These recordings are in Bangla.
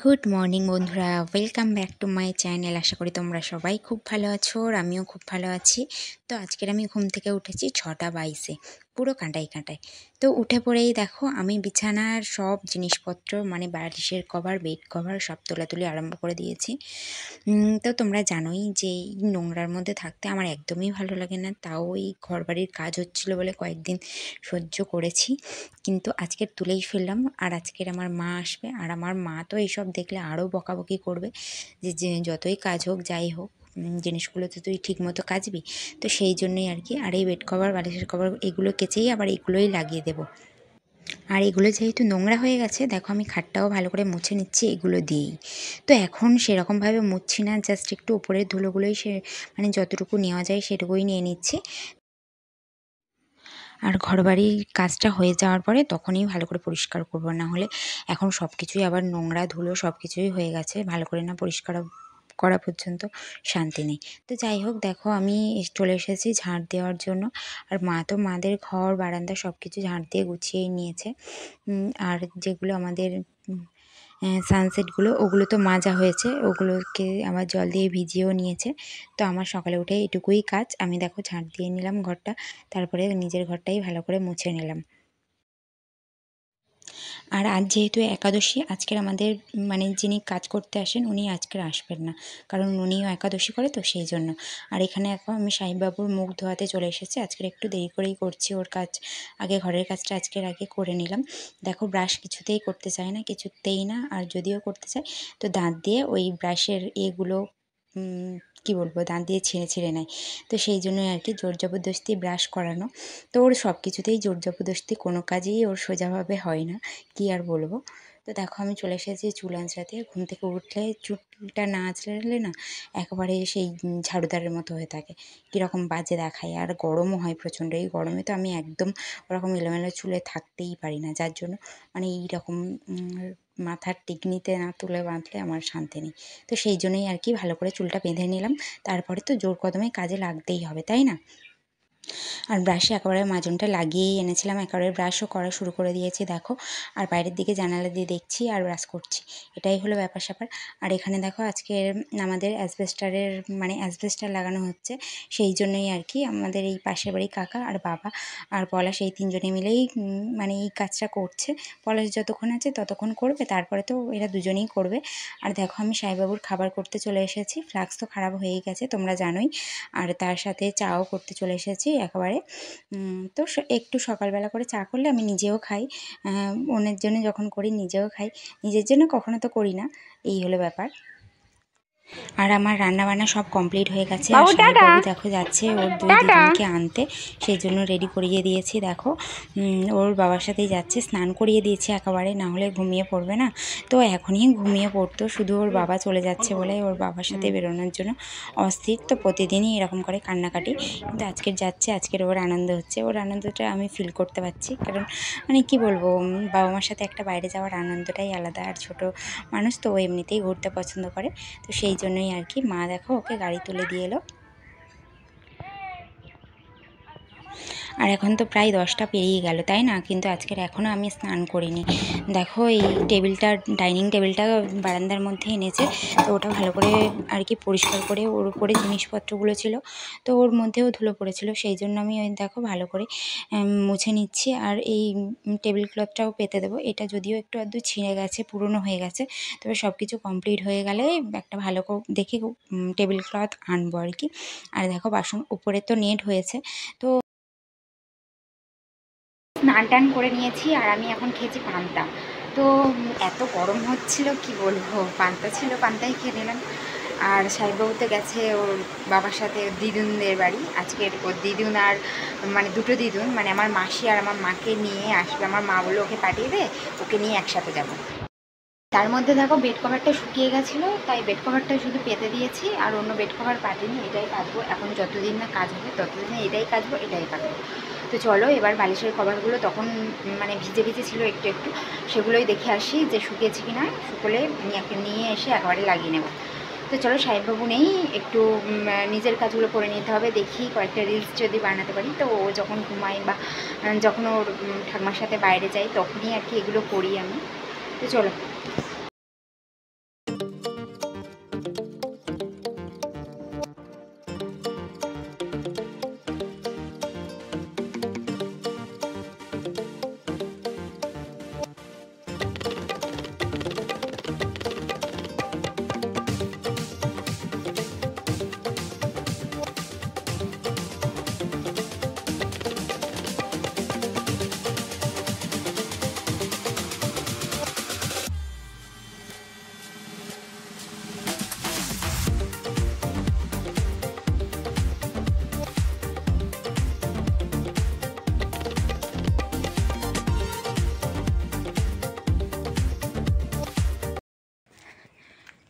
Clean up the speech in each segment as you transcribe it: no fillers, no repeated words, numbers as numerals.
গুড মর্নিং বন্ধুরা, welcome back to my channel. আশা করি তোমরা সবাই খুব ভালো আছো আর আমিও খুব ভালো আছি। তো আজকের আমি ঘুম থেকে উঠেছি 6টা 22-এ, পুরো কাঁটায় কাঁটায়। তো উঠে পড়েই দেখো আমি বিছানার সব জিনিসপত্র মানে বালিশের কভার, বেড কভার সব তোলাতুলি আরম্ভ করে দিয়েছি। তো তোমরা জানোই যে এই নোংরার মধ্যে থাকতে আমার একদমই ভালো লাগে না। তাও এই ঘরবাড়ির কাজ হচ্ছিলো বলে কয়েকদিন সহ্য করেছি, কিন্তু আজকের তুলেই ফেললাম। আর আজকের আমার মা আসবে, আর আমার মা তো এইসব দেখলে আরও বকাবকি করবে যে যতই কাজ হোক যাই হোক জিনিসগুলো তো তুই ঠিক মতো কাচবি। তো সেই জন্যই আর কি। আর এই বেড কভার, বালিশের কভার এগুলো কেচেই আবার এগুলোই লাগিয়ে দেবো। আর এগুলো যেহেতু নোংরা হয়ে গেছে, দেখো আমি খাটটাও ভালো করে মুছে নিচ্ছি এগুলো দিয়েই। তো এখন সেরকমভাবে মুছছি না, জাস্ট একটু উপরের ধুলোগুলোই মানে যতটুকু নেওয়া যায় সেটুকুই নিয়ে নিচ্ছি। আর ঘরবাড়ির কাজটা হয়ে যাওয়ার পরে তখনই ভালো করে পরিষ্কার করবো, না হলে এখন সব কিছুই আবার নোংরা ধুলো সব কিছুই হয়ে গেছে, ভালো করে না পরিষ্কার করা পর্যন্ত শান্তি নেই। তো যাই হোক, দেখো আমি চলে এসেছি ঝাড় দেওয়ার জন্য। আর মা তো মাদের ঘর বারান্দা সব কিছু ঝাড় দিয়ে গুছিয়েই নিয়েছে। আর যেগুলো আমাদের সানসেটগুলো ওগুলো তো মাজা হয়েছে, ওগুলোকে আবার জল দিয়ে ভিজিয়েও নিয়েছে। তো আমার সকালে উঠে এটুকুই কাজ। আমি দেখো ঝাঁট দিয়ে নিলাম ঘরটা, তারপরে নিজের ঘরটাই ভালো করে মুছে নিলাম। আর আজ যেহেতু একাদশী, আজকের আমাদের মানে যিনি কাজ করতে আসেন উনি আজকের আসবেন না, কারণ উনিও একাদশী করে, তো সেই জন্য। আর এখানে এখন আমি সাহেববাবুর মুখ ধোয়াতে চলে এসেছি। আজকের একটু দেরি করেই করছি ওর কাজ, আগে ঘরের কাজটা আজকের আগে করে নিলাম। দেখো ব্রাশ কিছুতেই করতে চায় না, কিছুতেই না। আর যদিও করতে চায় তো দাঁত দিয়ে ওই ব্রাশের এগুলো কী বলবো, দাঁত দিয়ে ছিঁড়ে ছিঁড়ে নেয়। তো সেই জন্যই আর কি জোর জবরদস্তি ব্রাশ করানো। তো ওর সব কিছুতেই জোর জবরদস্তি, কোনো কাজেই ওর সোজাভাবে হয় না, কী আর বলবো। তো দেখো আমি চলে এসেছি চুল আঁচড়াতে। ঘুম থেকে উঠলে চুলটা না আঁচড়ালে না একেবারে সেই ঝাড়ুদারের মতো হয়ে থাকে, কীরকম বাজে দেখায়। আর গরমও হয় প্রচণ্ড। এই গরমে তো আমি একদম ওরকম এলোমেলো চুলে থাকতেই পারি না, যার জন্য মানে এইরকম মাথার টিকনিতে না তুলে বাঁধলে আমার শান্তি নেই। তো সেই জন্যই আর কি ভালো করে চুলটা বেঁধে নিলাম। তারপরে তো জোর কদমে কাজে লাগতেই হবে, তাই না? আর ব্রাশে একেবারে মাজনটা লাগিয়েই এনেছিলাম, একেবারে ব্রাশও করা শুরু করে দিয়েছি দেখো। আর বাইরের দিকে জানালা দিয়ে দেখছি আর ব্রাশ করছি, এটাই হলো ব্যাপার স্যাপার। আর এখানে দেখো আজকে আমাদের অ্যাসবেস্টারের মানে অ্যাসবেস্টার লাগানো হচ্ছে, সেই জন্যই আর কি আমাদের এই পাশের বাড়ি কাকা আর বাবা আর পলাশ এই তিনজনে মিলেই মানে এই কাজটা করছে। পলাশ যতক্ষণ আছে ততক্ষণ করবে, তারপরে তো এরা দুজনেই করবে। আর দেখো আমি সাইবাবুর খাবার করতে চলে এসেছি। ফ্লাক্স তো খারাপ হয়েই গেছে তোমরা জানোই, আর তার সাথে চাও করতে চলে এসেছি একেবারে। তো একটু সকালবেলা করে চা করলে আমি নিজেও খাই, অন্যের জন্য যখন করি নিজেও খাই, নিজের জন্য কখনো তো করি না, এই হলো ব্যাপার। আর আমার রান্নাবান্না সব কমপ্লিট হয়ে গেছে। আর সাহেববাবু দেখো যাচ্ছে ওর দুই দিদিকে আনতে, সেই জন্য রেডি করিয়ে দিয়েছি। দেখো ওর বাবার সাথেই যাচ্ছে, স্নান করিয়ে দিয়েছি একেবারে, না হলে ঘুমিয়ে পড়বে না। তো এখনই ঘুমিয়ে পড়তো, শুধু ওর বাবা চলে যাচ্ছে বলে ওর বাবার সাথে বেরোনোর জন্য অস্থির। তো প্রতিদিনই এরকম করে কান্নাকাটি, কিন্তু আজকের যাচ্ছে, আজকের ওর আনন্দ হচ্ছে। ওর আনন্দটা আমি ফিল করতে পারছি, কারণ মানে কি বলবো, বাবা মার সাথে একটা বাইরে যাওয়ার আনন্দটাই আলাদা। আর ছোটো মানুষ তো ও এমনিতেই ঘুরতে পছন্দ করে, তো সেই জন্যই আর কি। মা দেখো ওকে গাড়ি তুলে দিয়ে এলো। আর এখন তো প্রায় 10টা পেরিয়ে গেল, তাই না? কিন্তু আজকের এখনও আমি স্নান করিনি। দেখো এই টেবিলটা, ডাইনিং টেবিলটা বারান্দার মধ্যে এনেছে, তো ওটা ভালো করে আর কি পরিষ্কার করে, ওর উপরে জিনিসপত্রগুলো ছিল তো ওর মধ্যেও ধুলো পড়েছিল, সেই জন্য আমি ওই দেখো ভালো করে মুছে নিচ্ছি। আর এই টেবিল ক্লথটাও পেতে দেবো। এটা যদিও একটু আধটু ছিঁড়ে গেছে, পুরনো হয়ে গেছে, তবে সব কিছু কমপ্লিট হয়ে গেলে একটা ভালো দেখে টেবিল ক্লথ আনবো আর কি। আর দেখো বাসন উপরে তো নেট হয়েছে, তো স্নান টান করে নিয়েছি। আর আমি এখন খেয়েছি পান্তা। তো এত গরম হচ্ছিল কি বলবো, পান্তা ছিল, পান্তাই খেয়ে নিলাম। আর সাহেববাবুতে গেছে ওর বাবার সাথে দিদুনদের বাড়ি। আজকের ওর দিদুন আর মানে দুটো দিদুন, মানে আমার মাসি আর আমার মাকে নিয়ে আসবে। আমার মা বললো ওকে পাঠিয়ে দে, ওকে নিয়ে একসাথে যাবো। তার মধ্যে দেখো বেড কভারটা শুকিয়ে গেছিলো, তাই বেড কভারটা শুধু পেতে দিয়েছি, আর অন্য বেড কভার পাতিনি। এটাই কাচবো এখন, যতদিন না কাজ হবে ততদিনে এটাই কাচবো, এটাই কাচবো। তো চলো এবার বালিশের কভারগুলো তখন মানে ভিজে ভিজে ছিল একটু একটু, সেগুলোই দেখে আসি যে শুকিয়েছে কি না। শুকোলে নিয়ে এসে একেবারে লাগিয়ে নেব। তো চলো, সাহেববাবু নেই, একটু নিজের কাজগুলো করে নিতে হবে। দেখি কয়েকটা রিলস যদি বানাতে পারি, তো ও যখন ঘুমাই বা যখন ওর ঠাকুমার সাথে বাইরে যাই তখনই আর কি এগুলো করি আমি। তো চলো।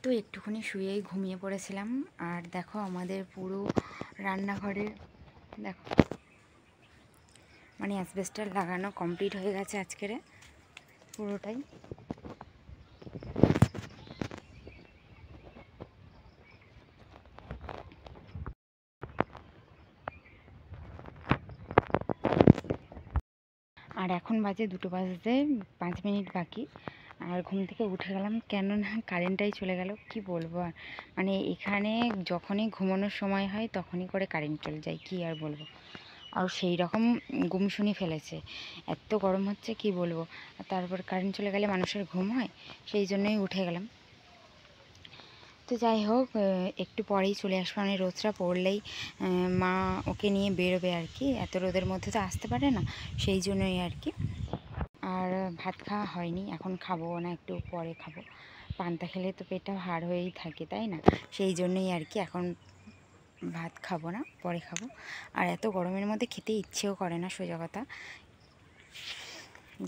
তো একটুখানি শুয়েই ঘুমিয়ে পড়েছিলাম। আর দেখো আমাদের পুরো রান্নাঘরে দেখো মানে অ্যাসবেস্টার লাগানো কমপ্লিট হয়ে গেছে আজকের পুরোটাই। আর এখন বাজে 2টো বাজতে 5 মিনিট বাকি। আর ঘুম থেকে উঠে গেলাম, কেননা কারেন্টটাই চলে গেল। কি বলবো আর, মানে এখানে যখনই ঘুমানোর সময় হয় তখনই করে কারেন্ট চলে যায়, কি আর বলবো। আর সেই রকম গুমসুনি ফেলেছে, এত গরম হচ্ছে কি বলবো। তারপর কারেন্ট চলে গেলে মানুষের ঘুম হয়, সেই জন্যই উঠে গেলাম। তো যাই হোক, একটু পরেই চলে আসবো, মানে রোদটা পড়লেই মা ওকে নিয়ে বেরোবে আর কি। এত রোদের মধ্যে তো আসতে পারে না, সেই জন্যই আর কি। আর ভাত খাওয়া হয়নি, এখন খাবো না, একটু পরে খাবো। পান্তা খেলে তো পেটটা ভার হয়েই থাকে, তাই না? সেই জন্যই আর কি এখন ভাত খাবো না, পরে খাবো। আর এত গরমের মধ্যে খেতে ইচ্ছেও করে না, সোজা কথা।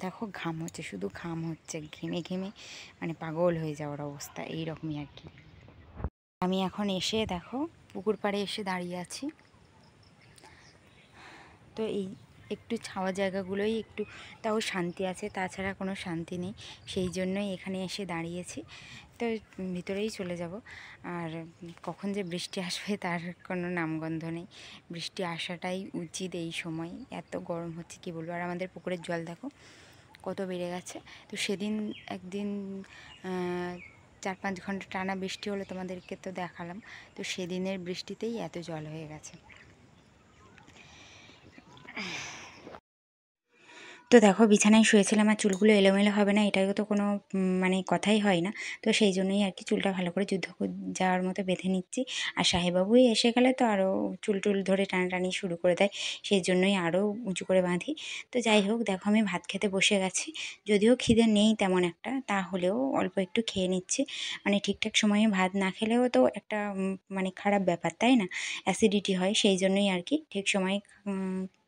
দেখো ঘাম হচ্ছে, শুধু ঘাম হচ্ছে, ঘেমে ঘেমে মানে পাগল হয়ে যাওয়ার অবস্থা, এইরকমই আর কি। আমি এখন এসে দেখো পুকুর পাড়ে এসে দাঁড়িয়ে আছি। তো এই একটু ছাওয়া জায়গাগুলোই একটু তাও শান্তি আছে, তাছাড়া কোনো শান্তি নেই। সেই জন্যই এখানে এসে দাঁড়িয়েছি। তো ভিতরেই চলে যাব। আর কখন যে বৃষ্টি আসবে তার কোনো নামগন্ধ নেই। বৃষ্টি আসাটাই উচিত এই সময়, এত গরম হচ্ছে কি বলবো। আর আমাদের পুকুরের জল দেখো কত বেড়ে গেছে। তো সেদিন একদিন 4-5 ঘন্টা টানা বৃষ্টি হলো, তোমাদেরকে তো দেখালাম। তো সেদিনের বৃষ্টিতেই এত জল হয়ে গেছে। তো দেখো বিছানায় শুয়েছিলাম, আর চুলগুলো এলোমেলো হবে না এটাও তো কোনো মানে কথাই হয় না। তো সেই জন্যই আর কি চুলটা ভালো করে যুদ্ধ যাওয়ার মতো বেঁধে নিচ্ছি। আর সাহেববাবুই এসে গেলে তো আরও চুল টুল ধরে টানাটানি শুরু করে দেয়, সেই জন্যই আরও উঁচু করে বাঁধি। তো যাই হোক, দেখো আমি ভাত খেতে বসে গেছি। যদিও খিদে নেই তেমন একটা, তাহলেও অল্প একটু খেয়ে নিচ্ছি। মানে ঠিকঠাক সময়ে ভাত না খেলেও তো একটা মানে খারাপ ব্যাপার, তাই না? অ্যাসিডিটি হয়, সেই জন্যই আর কি ঠিক সময়ে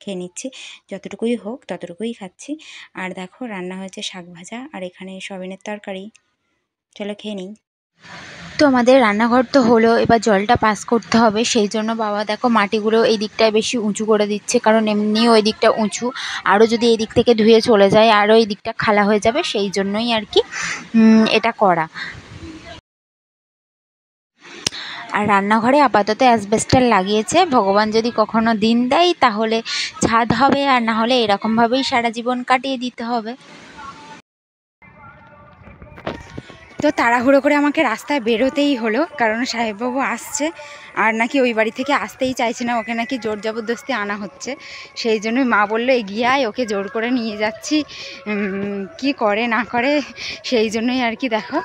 খেয়ে নিচ্ছি। যতটুকুই হোক ততটুকুই খাচ্ছি। আর দেখো রান্না হয়েছে শাক ভাজা, আর এখানে সয়াবিনের তরকারি। চলো খেয়ে নিই। তো আমাদের রান্নাঘর তো হলো, এবার জলটা পাস করতে হবে। সেই জন্য বাবা দেখো মাটিগুলো এই দিকটায় বেশি উঁচু করে দিচ্ছে, কারণ এমনিও ওই দিকটা উঁচু। আরও যদি এই দিক থেকে ধুয়ে চলে যায় আরও এই দিকটা খালা হয়ে যাবে, সেই জন্যই আর কি এটা করা। আর রান্নাঘরে আপাতত অ্যাসবেস্টার লাগিয়েছে, ভগবান যদি কখনো দিন দেয় তাহলে ছাদ হবে, আর না হলে এরকমভাবেই সারা জীবন কাটিয়ে দিতে হবে। তো তাড়াহুড়ো করে আমাকে রাস্তায় বেরোতেই হলো, কারণ সাহেববাবু আসছে। আর নাকি ওই বাড়ি থেকে আসতেই চাইছে না, ওকে নাকি জোর জবরদস্তি আনা হচ্ছে। সেই জন্যই মা বললো এগিয়ে আয়, ওকে জোর করে নিয়ে যাচ্ছি। কি করে না করে, সেই জন্যই আর কি দেখো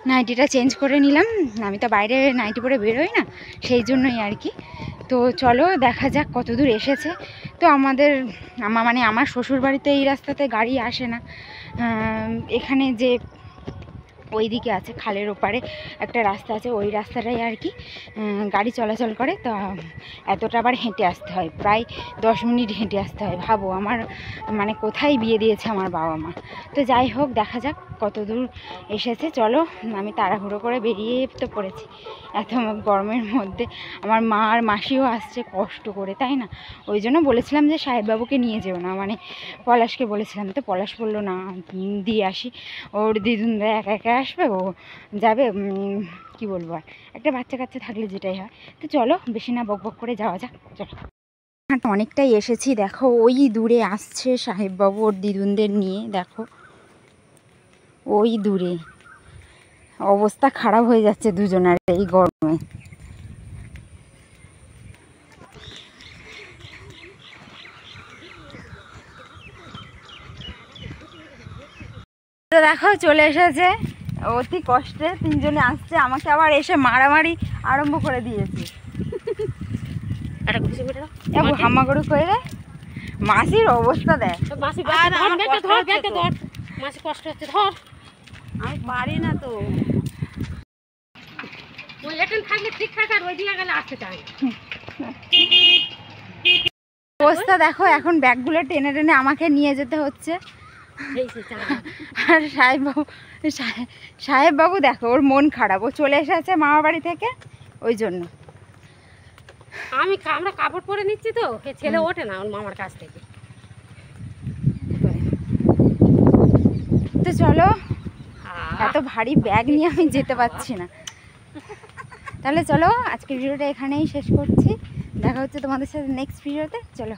নাইটিটা চেঞ্জ করে নিলাম। আমি তো বাইরে নাইটি পরে বেরোই না, সেই জন্যই আর কি। তো চলো দেখা যাক কত দূর এসেছে। তো আমার শ্বশুর বাড়িতে এই রাস্তাতে গাড়ি আসে না। এখানে যে ওই দিকে আছে, খালের ওপারে একটা রাস্তা আছে, ওই রাস্তাটাই আর কি গাড়ি চলাচল করে। তো এতটা আবার হেঁটে আসতে হয়, প্রায় 10 মিনিট হেঁটে আসতে হয়। ভাবো আমার মানে কোথায় বিয়ে দিয়েছে আমার বাবা মা। তো যাই হোক দেখা যাক কত দূর এসেছে। চলো, আমি তাড়াহুড়ো করে বেরিয়ে তো পড়েছি এত গরমের মধ্যে। আমার মা আর মাসিও আসছে কষ্ট করে, তাই না? ওই জন্য বলেছিলাম যে সাহেববাবুকে নিয়ে যেও না, মানে পলাশকে বলেছিলাম। তো পলাশ বললো না, দিয়ে আসি, ওর দিদুনরা একা একা আসবে, ও যাবে। কি বলবো আর, একটা বাচ্চা কাচ্চা থাকলে যেটাই হয়। তো চলো বেশি না বকবক করে যাওয়া যাক, চলো। হ্যাঁ, অনেকটাই এসেছি। দেখো ওই দূরে আসছে সাহেববাবু ওর দিদুনদের নিয়ে, দেখো ওই দূরে। অবস্থা খারাপ হয়ে যাচ্ছে দুজনের এই গরমে। তো দেখো চলে এসেছে, অতি কষ্টে তিনজনে আসছে, আমাকে আবার এসে মারামারি আরম্ভ করে দিয়েছে। হামাগুড়ি করে মাসির অবস্থা দেখ, মাসি কষ্ট হচ্ছে, ধর। আমি পারি না তো। ওই এখানে থাকলে ঠিকঠাক, আর ওই দিকে গেলে আসতে চাই। অবস্থা দেখো, এখন ব্যাগগুলো টেনে টেনে আমাকে নিয়ে যেতে হচ্ছে। এই সে চালানো। আর সাহেববাবু দেখো ওর মন খারাপ, ও চলে এসেছে মামা বাড়ি থেকে ওই জন্য। আমরা কাপড় পরে নিচ্ছি তো, এ ছেলে ওঠে না ওর মামার কাছ থেকে। তো চলো, আহ, এত ভারী ব্যাগ নিয়ে আমি যেতে পারছি না। তাহলে চলো আজকের ভিডিওটা এখানেই শেষ করছি, দেখা হচ্ছে তোমাদের সাথে নেক্সট ভিডিওতে। চলো।